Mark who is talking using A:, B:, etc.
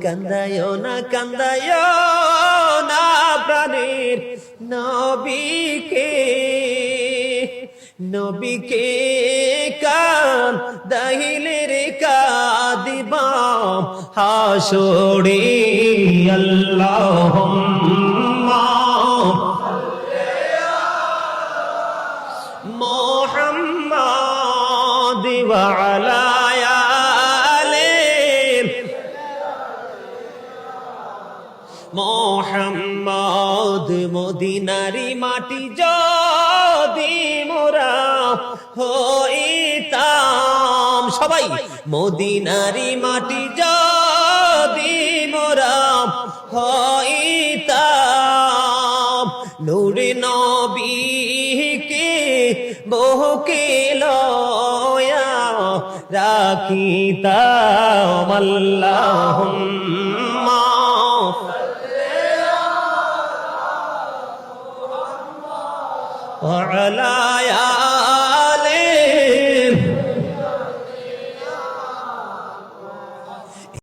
A: কান্দায় না প্রাণের নবীকে নবীকে কান্দাইলে রে কাঁদিবা হাসরে আল্লাহুম্মা মুহাম্মাদ ওয়া আলা মোহাম্মদ মদিনারি মাটি যদি মোরা হইতাম সবাই মদিনারি মাটি যদি মোরা হইতাম নূরে নবীকে বুকে লয়া রাখিতাম আল্লাহুম্মা وعلى